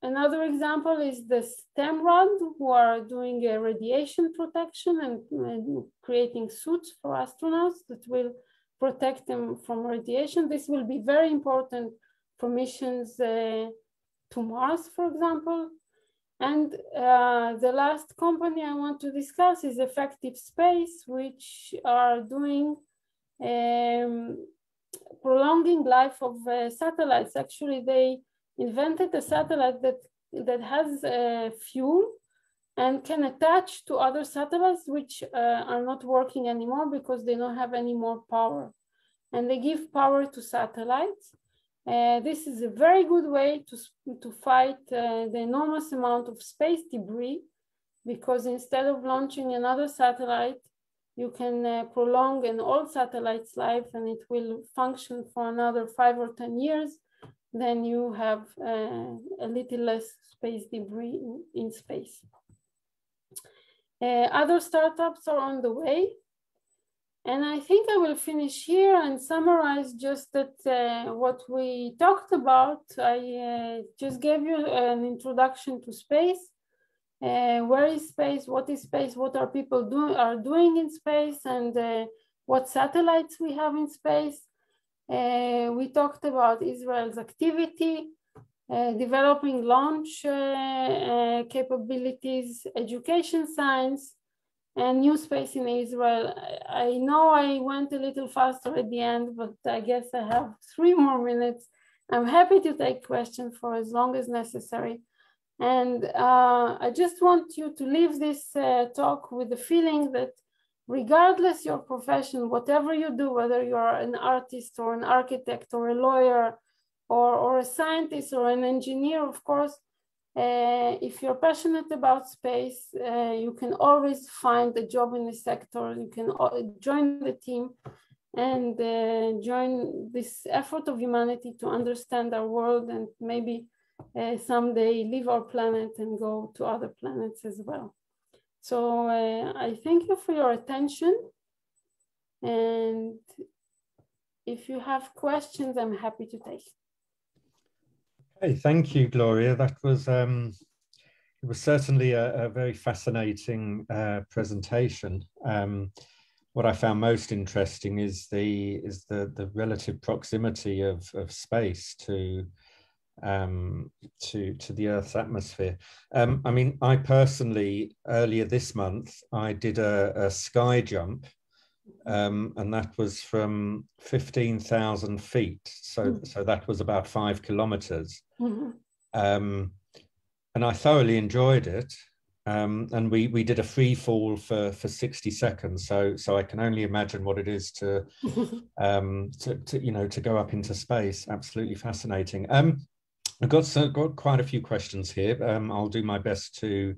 Another example is the STEMRAD, who are doing radiation protection and creating suits for astronauts that will protect them from radiation. This will be very important for missions to Mars, for example. And the last company I want to discuss is Effective Space, which are doing prolonging life of satellites. Actually, they invented a satellite that has fuel and can attach to other satellites which are not working anymore because they don't have any more power. And they give power to satellites. This is a very good way to fight the enormous amount of space debris, because instead of launching another satellite, you can prolong an old satellite's life and it will function for another 5 or 10 years. Then you have a little less space debris in space. Other startups are on the way. And I think I will finish here and summarize just that what we talked about. I just gave you an introduction to space. Where is space? What is space? What are people doing in space? And what satellites we have in space? We talked about Israel's activity, developing launch capabilities, education science, and new space in Israel. I know I went a little faster at the end, but I guess I have 3 more minutes. I'm happy to take questions for as long as necessary. And I just want you to leave this talk with the feeling that regardless your profession, whatever you do, whether you are an artist or an architect or a lawyer or a scientist or an engineer, of course, if you're passionate about space, you can always find a job in the sector. You can join the team and join this effort of humanity to understand our world and maybe someday leave our planet and go to other planets as well. So I thank you for your attention. And if you have questions, I'm happy to take. Hey, thank you, Gloria. That was it was certainly a very fascinating presentation. What I found most interesting is the relative proximity of space to the Earth's atmosphere. I mean, I personally, earlier this month, I did a sky jump, and that was from 15,000 feet. So that was about 5 kilometers. Mm-hmm. And I thoroughly enjoyed it. And we did a free fall for 60 seconds. So I can only imagine what it is to go up into space. Absolutely fascinating. I've got quite a few questions here. I'll do my best to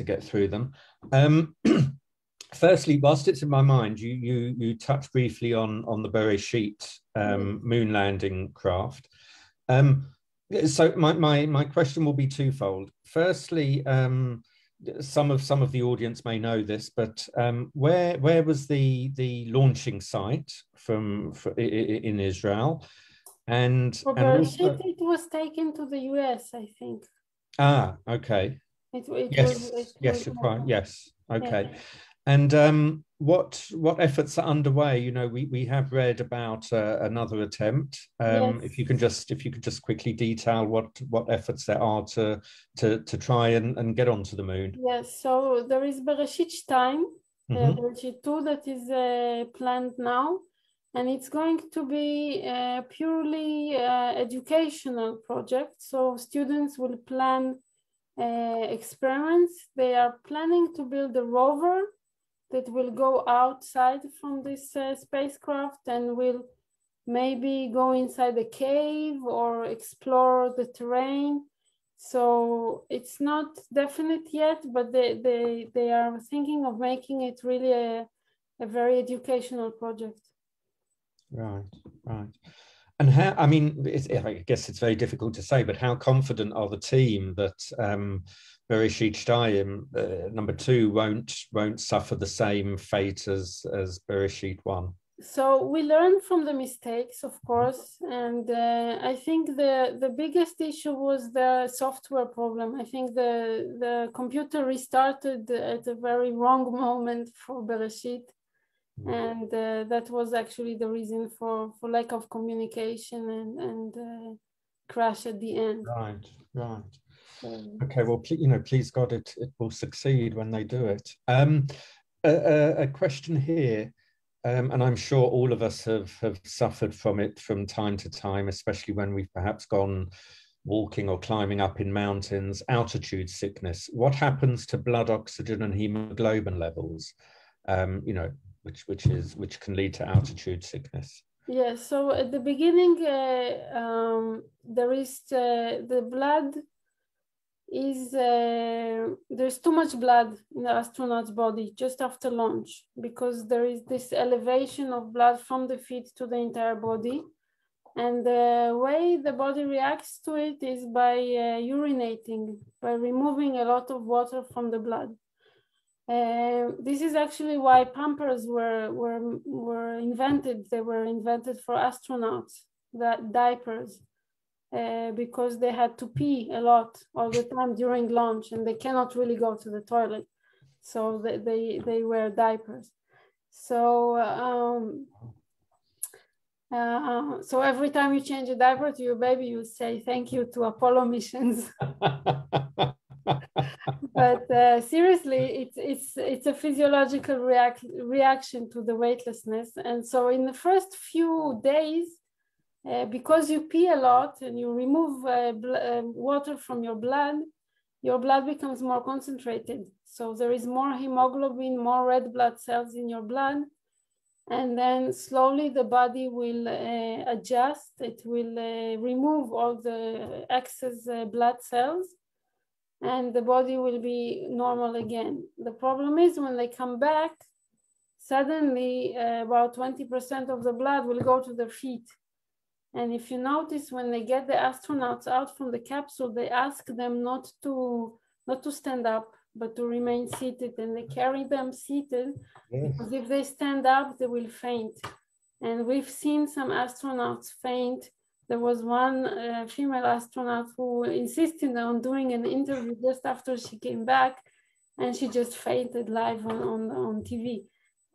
get through them. Firstly, whilst it's in my mind, you touched briefly on the Berashit moon landing craft. So my question will be twofold. Firstly, some of the audience may know this, but where was the launching site in Israel? And also, it was taken to the US, I think. Ah, okay. It yes, you're right. Yes, okay. And what efforts are underway? You know, we have read about another attempt. Yes. If you could just quickly detail what efforts there are to try and get onto the moon. Yes. So there is Berashit time, Berashit 2 that is planned now, and it's going to be a purely educational project. So students will plan experiments. They are planning to build a rover that will go outside from this spacecraft and will maybe go inside a cave or explore the terrain. So it's not definite yet, but they are thinking of making it really a very educational project. Right. And how, I mean, I guess it's very difficult to say, but how confident are the team that Berashit number 2 won't suffer the same fate as Berashit 1? So we learned from the mistakes, of course, and I think the biggest issue was the software problem. I think the computer restarted at a very wrong moment for Berashit. And that was actually the reason for lack of communication and crash at the end. Right. Okay, well, please God, it will succeed when they do it. A question here, and I'm sure all of us have suffered from it from time to time, especially when we've perhaps gone walking or climbing up in mountains, altitude sickness. What happens to blood oxygen and hemoglobin levels? Which can lead to altitude sickness. Yes, so at the beginning, there is the blood is, there's too much blood in the astronaut's body just after launch, because there is this elevation of blood from the feet to the entire body. And the way the body reacts to it is by urinating, by removing a lot of water from the blood. This is actually why Pampers were invented. They were invented for astronauts, that diapers, because they had to pee a lot all the time during launch, and they cannot really go to the toilet, so they wear diapers. So so every time you change a diaper to your baby, you say thank you to Apollo missions. But seriously, it's a physiological reaction to the weightlessness. And so in the first few days, because you pee a lot and you remove water from your blood becomes more concentrated. So there is more hemoglobin, more red blood cells in your blood. And then slowly the body will adjust. It will remove all the excess blood cells, and the body will be normal again. The problem is when they come back, suddenly about 20% of the blood will go to their feet. And if you notice, when they get the astronauts out from the capsule, they ask them not to stand up, but to remain seated, and they carry them seated. Yes. Because if they stand up, they will faint. And we've seen some astronauts faint. There was one female astronaut who insisted on doing an interview just after she came back, and she just fainted live on TV.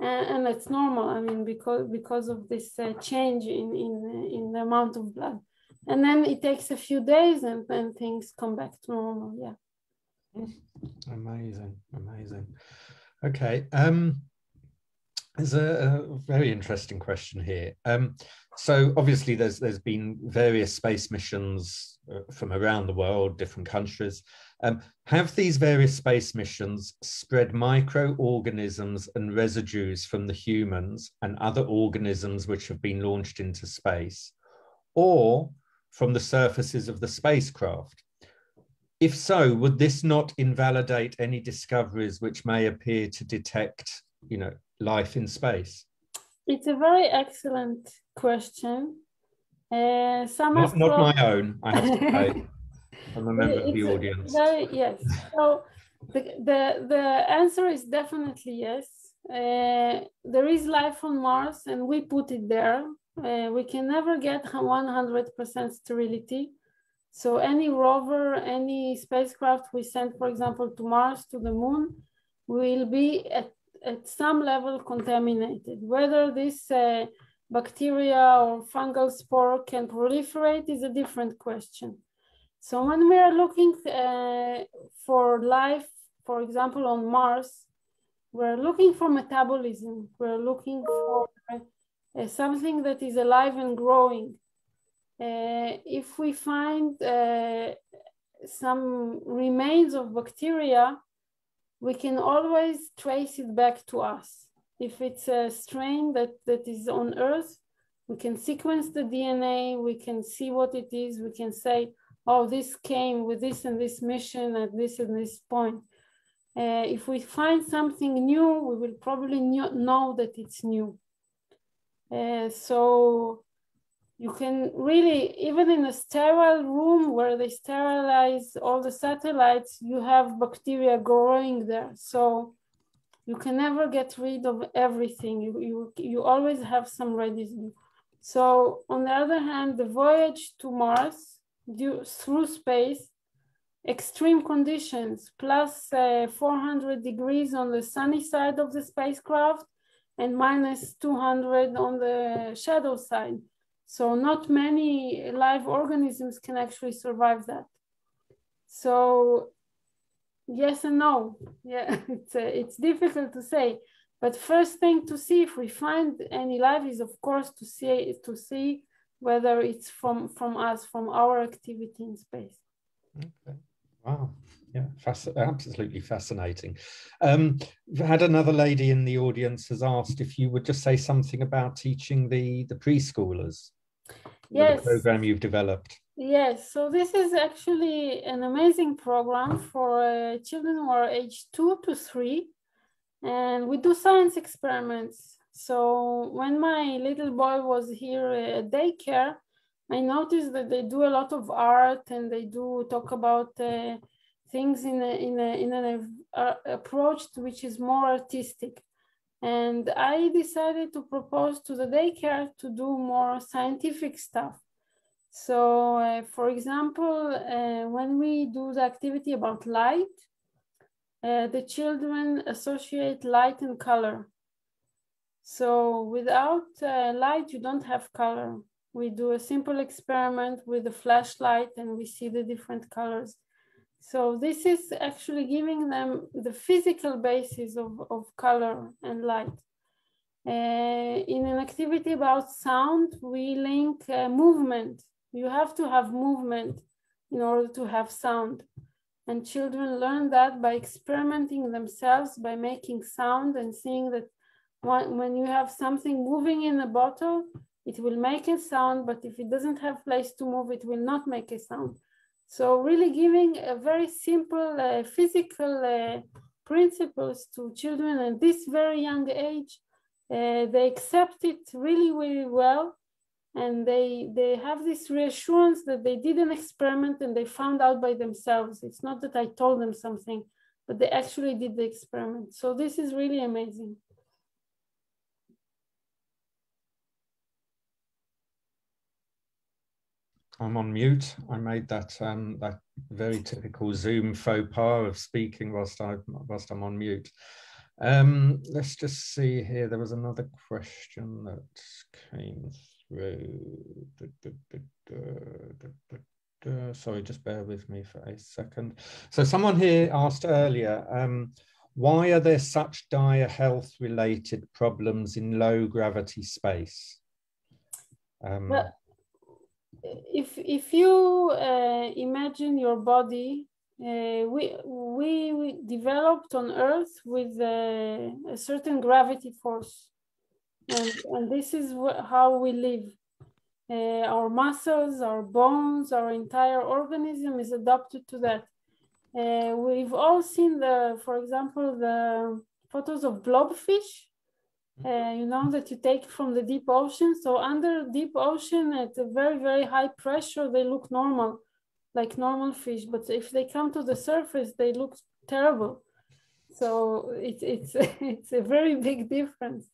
And it's normal, I mean, because of this change in the amount of blood. And then it takes a few days, and then things come back to normal, yeah. Amazing. Okay, there's a very interesting question here. So obviously there's been various space missions from around the world, different countries. Have these various space missions spread microorganisms and residues from the humans and other organisms which have been launched into space, or from the surfaces of the spacecraft? If so, would this not invalidate any discoveries which may appear to detect, life in space? It's a very excellent question. Not my own, I have to say. I'm a member of the audience. Yes. So the answer is definitely yes. There is life on Mars, and we put it there. We can never get 100% sterility. So any rover, any spacecraft we send, for example, to Mars, to the moon, will be at some level contaminated. Whether this bacteria or fungal spore can proliferate is a different question. So when we are looking for life, for example, on Mars, we're looking for metabolism. We're looking for something that is alive and growing. If we find some remains of bacteria, we can always trace it back to us. If it's a strain that is on Earth, we can sequence the DNA, we can see what it is, we can say, oh, this came with this and this mission at this and this point. If we find something new, we will probably know that it's new. So you can really, even in a sterile room where they sterilize all the satellites, you have bacteria growing there. So you can never get rid of everything. You always have some residue. So on the other hand, the voyage to Mars through space, extreme conditions, plus 400 degrees on the sunny side of the spacecraft and minus 200 on the shadow side. So not many live organisms can actually survive that. So yes and no. Yeah, it's difficult to say. But first thing to see if we find any life is, of course, to see whether it's from us, from our activity in space. Okay. Wow. Yeah, absolutely fascinating. We've had another lady in the audience has asked if you would just say something about teaching the preschoolers. Yes. The program you've developed. Yes, so this is actually an amazing program for children who are age 2 to 3, and we do science experiments. So when my little boy was here at daycare, I noticed that they do a lot of art and they do talk about things in an approach which is more artistic. And I decided to propose to the daycare to do more scientific stuff. So, for example, when we do the activity about light, the children associate light and color. So without light, you don't have color. We do a simple experiment with a flashlight and we see the different colors. So this is actually giving them the physical basis of color and light. In an activity about sound, we link movement. You have to have movement in order to have sound. And children learn that by experimenting themselves, by making sound and seeing that when you have something moving in a bottle, it will make a sound, but if it doesn't have place to move, it will not make a sound. So really giving a very simple physical principles to children at this very young age, they accept it really, really well. And they have this reassurance that they did an experiment and they found out by themselves. It's not that I told them something, but they actually did the experiment. So this is really amazing. I'm on mute. I made that that very typical Zoom faux pas of speaking whilst I'm on mute. Let's just see here. There was another question that came through. Sorry, just bear with me for a second. So someone here asked earlier, why are there such dire health-related problems in low gravity space? Well, if you imagine your body, we developed on Earth with a certain gravity force, and this is how we live. Our muscles, our bones, our entire organism is adapted to that. We've all seen for example, the photos of blobfish. You know, that you take from the deep ocean. So under deep ocean at a very, very high pressure, they look normal, like normal fish. But if they come to the surface, they look terrible. So it's a very big difference.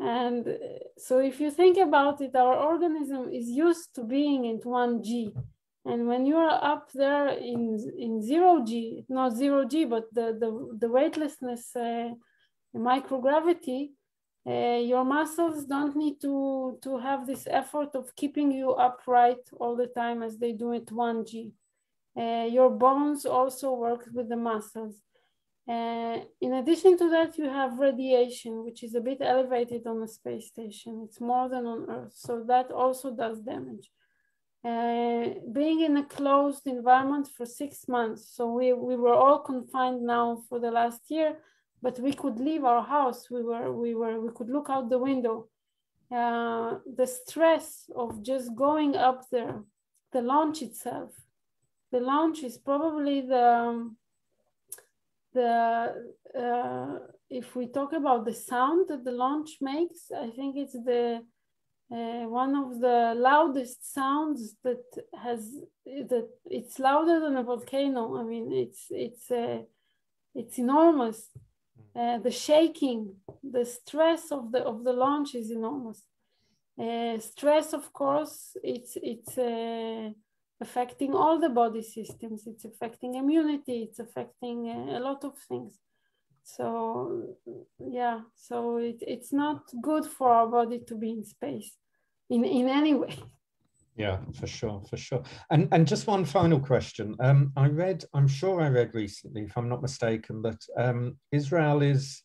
And so if you think about it, our organism is used to being in 1G. And when you're up there in 0G, not 0G, but the weightlessness microgravity, your muscles don't need to have this effort of keeping you upright all the time as they do at 1G. Your bones also work with the muscles. In addition to that, you have radiation, which is a bit elevated on the space station. It's more than on Earth, so that also does damage. Being in a closed environment for 6 months, so we were all confined now for the last year, but we could leave our house. We could look out the window. The stress of just going up there, the launch itself. The launch is probably if we talk about the sound that the launch makes, I think it's one of the loudest sounds that it's louder than a volcano. I mean, it's enormous. The shaking, the stress of the launch is enormous. Stress, of course, it's affecting all the body systems. It's affecting immunity. It's affecting a lot of things. So yeah, so it's not good for our body to be in space in any way. Yeah, for sure. And just one final question. I'm sure I read recently, if I'm not mistaken, that Israel is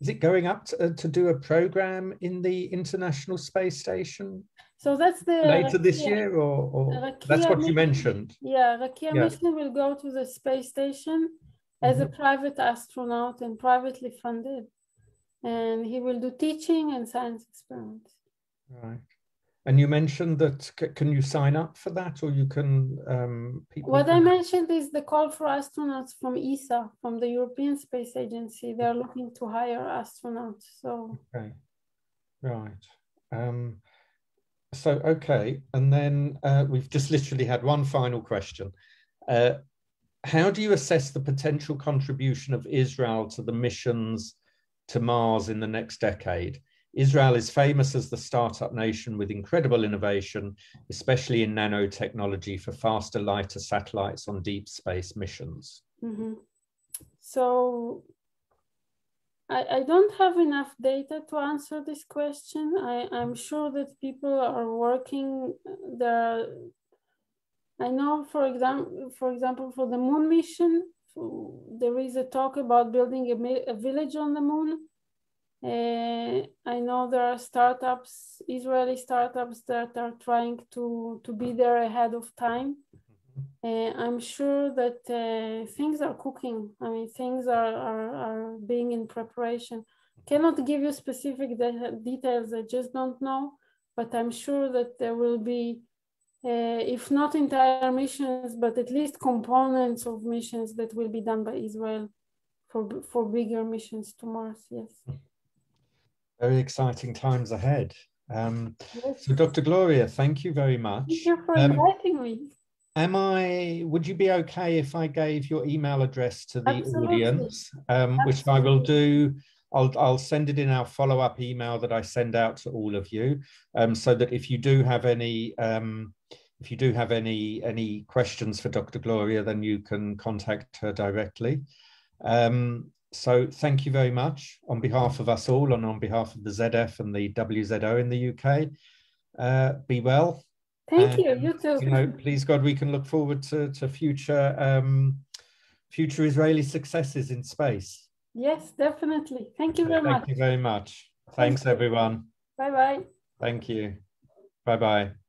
it going up to do a program in the International Space Station? So that's the later this year, or that's what you mentioned. Yeah, Rakia Mission will go to the space station as a private astronaut and privately funded, and he will do teaching and science experiments. Right. And you mentioned that, can you sign up for that, or you can... What I mentioned is the call for astronauts from ESA, from the European Space Agency. They're looking to hire astronauts, so... Okay, right. So, okay, and then we've just literally had one final question. How do you assess the potential contribution of Israel to the missions to Mars in the next decade? Israel is famous as the startup nation with incredible innovation, especially in nanotechnology for faster, lighter satellites on deep space missions. So I don't have enough data to answer this question. I'm sure that people are working there. I know, for example, for the moon mission, there is a talk about building a village on the moon. I know there are startups, Israeli startups, that are trying to be there ahead of time. I'm sure that things are cooking. I mean, things are being in preparation. Cannot give you specific details, I just don't know, but I'm sure that there will be, if not entire missions, but at least components of missions that will be done by Israel for bigger missions to Mars, yes. Very exciting times ahead. Yes. So Dr. Gloria, thank you very much. Thank you for inviting me. Would you be okay if I gave your email address to the Absolutely. audience, which I will do. I'll send it in our follow-up email that I send out to all of you, so that if you do have any questions for Dr. Gloria, then you can contact her directly. So thank you very much on behalf of us all and on behalf of the ZF and the WZO in the UK. Be well. Thank you, you too. Please God, we can look forward to future Israeli successes in space. Yes, definitely. Thank you very much. Thank you very much. Thanks, everyone. Bye-bye. Thank you. Bye-bye.